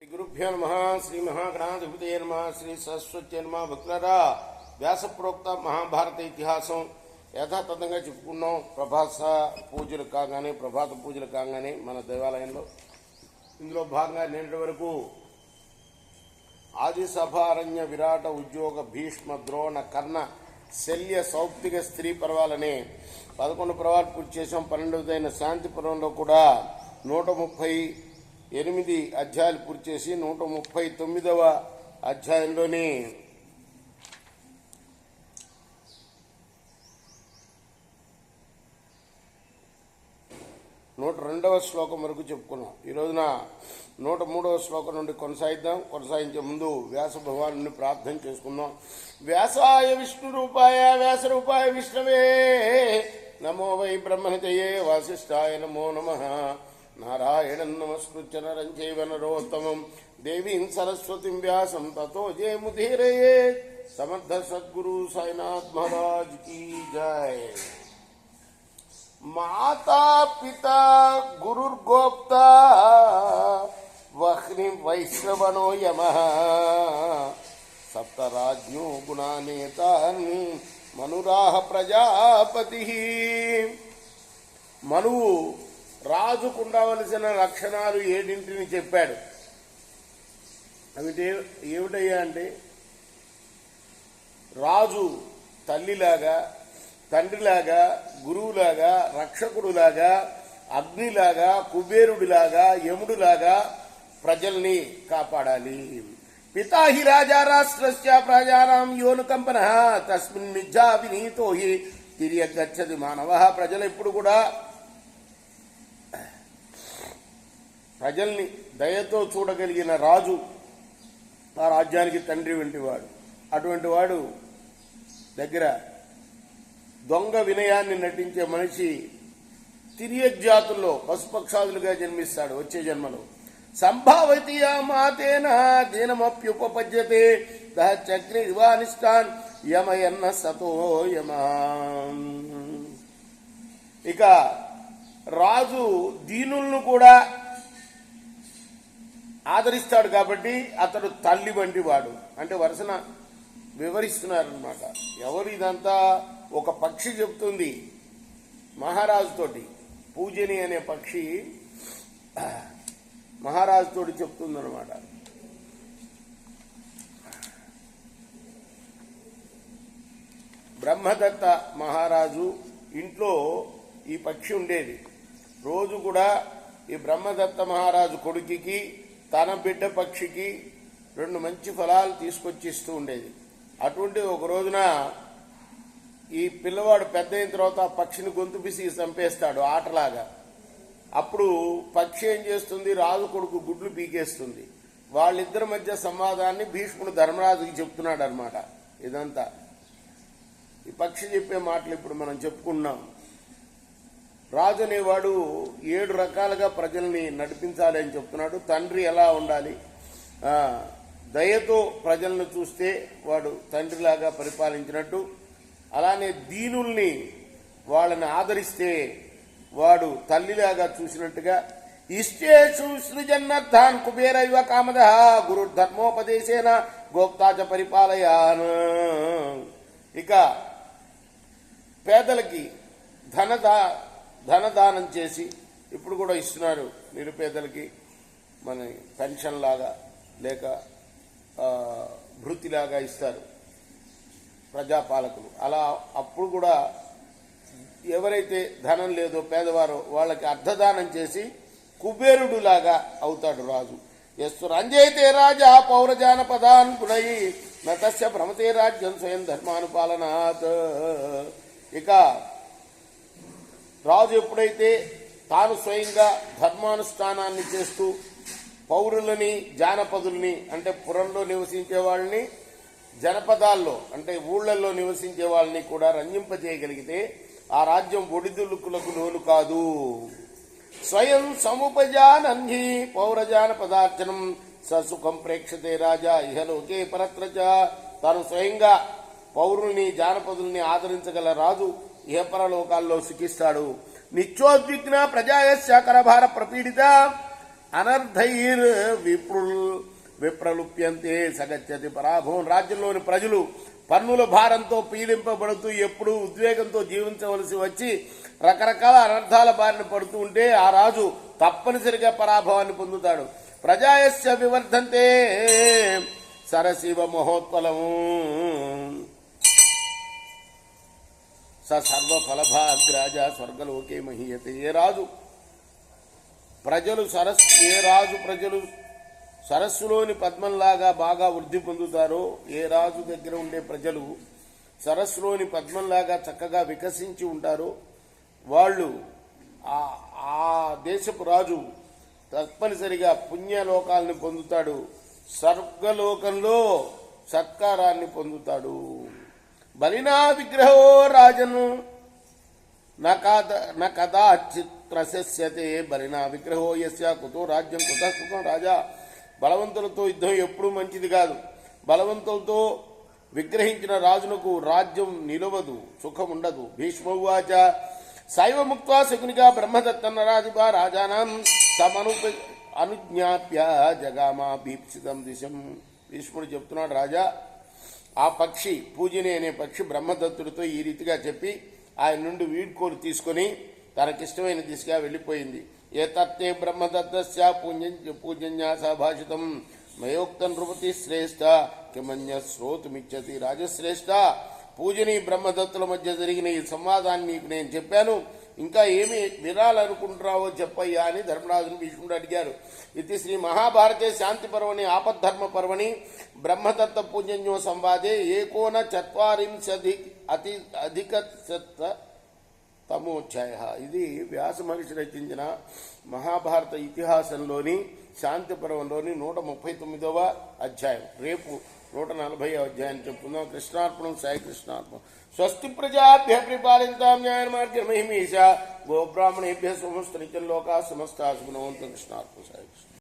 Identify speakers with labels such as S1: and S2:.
S1: శ్రీ గురుభ్యో నమః. శ్రీ మహాగణాధిపతయే నమః. శ్రీ సరస్వతి నమః. భక్తులారా, వ్యాసప్రోక్త మహాభారత ఇతిహాసం యథాతథంగా చెప్పుకున్నాం. ప్రభాత పూజలు కాగానే మన దేవాలయంలో ఇందులో భాగంగా నేటి వరకు ఆది సభారణ్య విరాట ఉద్యోగ భీష్మ ద్రోణ కర్ణ శల్య సౌప్తిక స్త్రీ పర్వాలనే 11 పర్వాలు పూర్తి చేసాం. 12వదైన శాంతి పర్వంలో కూడా 138 అధ్యాయాలు పూర్తి చేసి 139వ అధ్యాయంలోని 102వ శ్లోకం వరకు చెప్పుకున్నాం. ఈ రోజున 103వ శ్లోకం నుండి కొనసాగించే ముందు వ్యాస భగవాను ప్రార్థన చేసుకుందాం. వ్యాసాయ విష్ణు రూపాయ వ్యాస రూపాయ విష్ణవే నమో వై బ్రహ్మణితయే వాసిష్ఠాయ నమో నమః. నారాయణం నమస్కృత్య నరం చైవ నరోత్తమం దేవీం సరస్వతిం వ్యాసం తతో జయముదీరయే. సమర్థ సద్గురు సాయినాథ్ మహారాజ్ కీ జై. మాతా పితా గురుర్గోప్తా వహ్ని వైశ్రవణో యమః. సప్తరాజ్ఞో గుణానేతాన్ మనురాహ ప్రజాపతి. మనువు రాజుకు ఉండవలసిన లక్షణాలు 7 చెప్పాడు. అవి ఏమిటయ్యా అంటే, రాజు తల్లిలాగా, తండ్రిలాగా, గురువులాగా, రక్షకుడులాగా, అగ్నిలాగా, కుబేరుడిలాగా, యముడులాగా ప్రజల్ని కాపాడాలి. పితాహి రాజా రాష్ట్రస్య ప్రజానాం యోనుకంపన తస్మిన్ మిథ్యా వినీతో హి తిర్యగచ్చతి మానవ. ప్రజలు ఎప్పుడు కూడా ప్రజల్ని దయతో చూడగలిగిన రాజు ఆ రాజ్యానికి తండ్రి వంటివాడు. అటువంటి వాడు దగ్గర దొంగ వినయాన్ని నటించే మనిషి తిరియక్ జాతుల్లో పశుపక్షాదులుగా జన్మిస్తాడు. వచ్చే జన్మలో సంభావతి మాతేన దీనమప్యుపపద్యతే దహచక్రి ఇవానిష్టాన్ యమయన్న సతో యమా. ఇక రాజు దీనులను కూడా ఆదరిస్తాడు కాబట్టి అతడు తల్లి వంటి వాడు. అంటే వరుసన వివరిస్తున్నారనమాట. ఎవరు ఇదంతా? ఒక పక్షి చెప్తుంది మహారాజుతోటి. పూజని అనే పక్షి మహారాజుతోటి చెప్తుందనమాట. బ్రహ్మదత్త మహారాజు ఇంట్లో ఈ పక్షి ఉండేది. రోజు కూడా ఈ బ్రహ్మదత్త మహారాజు కొడుకుకి తన బిడ్డ పక్షికి 2 మంచి ఫలాలు తీసుకొచ్చి ఇస్తూ ఉండేది. అటువంటి ఒక రోజున ఈ పిల్లవాడు పెద్ద అయిన తర్వాత ఆ పక్షిని గొంతు పిసికి చంపేస్తాడు ఆటలాగా. అప్పుడు పక్షి ఏం చేస్తుంది? రాజు కొడుకు గుడ్లు పీకేస్తుంది. వాళ్ళిద్దరి మధ్య సంవాదాన్ని భీష్ముడు ధర్మరాజుకి చెప్తున్నాడు అనమాట. ఇదంతా ఈ పక్షి చెప్పే మాటలు ఇప్పుడు మనం చెప్పుకున్నాం. రాజు అనేవాడు 7 రకాలుగా ప్రజల్ని నడిపించాలి అని చెప్తున్నాడు. తండ్రి ఎలా ఉండాలి? దయతో ప్రజలను చూస్తే వాడు తండ్రిలాగా పరిపాలించినట్టు, అలానే దీనుల్ని వాళ్ళని ఆదరిస్తే వాడు తల్లిలాగా చూసినట్టుగా, ఇష్టేషు సృజన్నర్థాన్ కుబేరైవ కామద గురు ధర్మోపదేశేన గోప్తాచ పరిపాలయాన్. ఇక పేదలకి ధనదానం చేసి ఇప్పుడు కూడా ఇస్తున్నారు. నిరుపేదలకి మన పెన్షన్ లాగా లేక భృతిలాగా ఇస్తారు ప్రజాపాలకులు. అలా అప్పుడు కూడా ఎవరైతే ధనం లేదో పేదవారో వాళ్ళకి అర్ధదానం చేసి కుబేరుడులాగా అవుతాడు రాజు. ఎస్సు రంజైతే రాజా పౌరజానపదాన్ గుణై నతస్య భ్రమతే రాజ్యం స్వయం ధర్మానుపాలనాత్. ఇక రాజు ఎప్పుడైతే తాను స్వయంగా ధర్మానుష్ఠానాన్ని చేస్తూ పౌరులని, జానపదుల్ని అంటే పురంలో నివసించే వాళ్ళని, జనపదాల్లో అంటే ఊళ్లలో నివసించే వాళ్ళని కూడా రంజింపజేయగలిగితే ఆ రాజ్యం ఒడిదుడుకులకు లోను కాదు. స్వయం సముపజానన్హి పౌరజానపదార్చనం ససుఖం ప్రేక్షతే రాజా ఇహలోకే పరత్రచ. తాను స్వయంగా పౌరుల్ని, జానపదుల్ని ఆదరించగల రాజు ఇహపరలోకాల్లో సుఖిస్తాడు. నిత్యోద్విగ్న ప్రజాయస్య కరభార ప్రపీడిత అనర్థైర్ విప్రలుప్యంతే సగచ్చతి పరాభవం. రాజ్యంలోని ప్రజలు పన్నుల భారంతో పీడింపబడుతూ ఎప్పుడూ ఉద్వేగంతో జీవించవలసి వచ్చి రకరకాల అనర్థాల బారిన పడుతూ ఉంటే ఆ రాజు తప్పనిసరిగా పరాభవాన్ని పొందుతాడు. ప్రజాయస్య వివర్ధంతే సరశివ మహోత్పలము సర్వఫలభాగ్రాజ స్వర్గలోకే మహీయతే. ఏ రాజు ప్రజలు సరస్సులోని పద్మంలాగా బాగా వృద్ధి పొందుతారో, ఏ రాజు దగ్గర ఉండే ప్రజలు సరస్సులోని పద్మంలాగా చక్కగా వికసించి ఉంటారో వాళ్ళు ఆ దేశపు రాజు తప్పనిసరిగా పుణ్యలోకాలను పొందుతాడు, స్వర్గలోకంలో సత్కారాన్ని పొందుతాడు. బలినా విగ్రహో రాజను నదాచిత్ ప్రశస్యతే. బలినా విగ్రహో యస్య కుతో రాజ్యం కుతః సుఖం. రాజా, బలవంతులతో యుద్ధం ఎప్పుడూ మంచిది కాదు. బలవంతులతో విగ్రహించిన రాజునకు రాజ్యం నిలవదు, సుఖం ఉండదు. భీష్మవాచ శైవ ముక్త్వా శకునిగా బ్రహ్మదత్తం నరాధిప రాజానాం అనుజ్ఞాప్య జగామా భీప్సితం దిశం. భీష్ముడు చెప్తున్నాడు, రాజా, ఆ పక్షి పూజని అనే పక్షి బ్రహ్మదత్తుడితో ఈ రీతిగా చెప్పి ఆయన నుండి వీడ్కోలు తీసుకొని తనకిష్టమైన దిశగా వెళ్ళిపోయింది. ఏ తత్తే బ్రహ్మదత్తస్య పూజన్యాస భాషితం మయోక్తం నృపతి శ్రేష్ఠ కిమన్య శ్రోతుమిచ్చతి. రాజశ్రేష్ఠ, పూజని బ్రహ్మదత్తుల మధ్య జరిగిన ఈ సంవాదాన్ని నీకు నేను చెప్పాను, ఇంకా ఏమి వినాలనుకుంటున్నావో చెప్పయ్యా అని ధర్మరాజును భీష్ముడు అడిగారు. ఇది శ్రీ మహాభారతే శాంతి పర్వణి ఆపద్ధర్మ పర్వణి బ్రహ్మదత్త పూజన్యో సంవాదే ఏకోన చత్వారింశది అధిక తమోధ్యాయ. ఇది వ్యాస మహర్షి రచించిన మహాభారత ఇతిహాసంలోని శాంతి పర్వంలోని 139వ అధ్యాయం. రేపు 140వ అధ్యాయం చెప్పుకుందాం. కృష్ణార్పణం. సాయి కృష్ణార్పణం. స్వస్తి ప్రజాభ్య పరిపాలింతాం న్యాయ మార్గమహిమేష గోబ్రాహ్మణేభ్య సమస్త నిత్యం లోకా సమస్త సుగుణవంతం. కృష్ణార్పణం. సాయి కృష్ణ.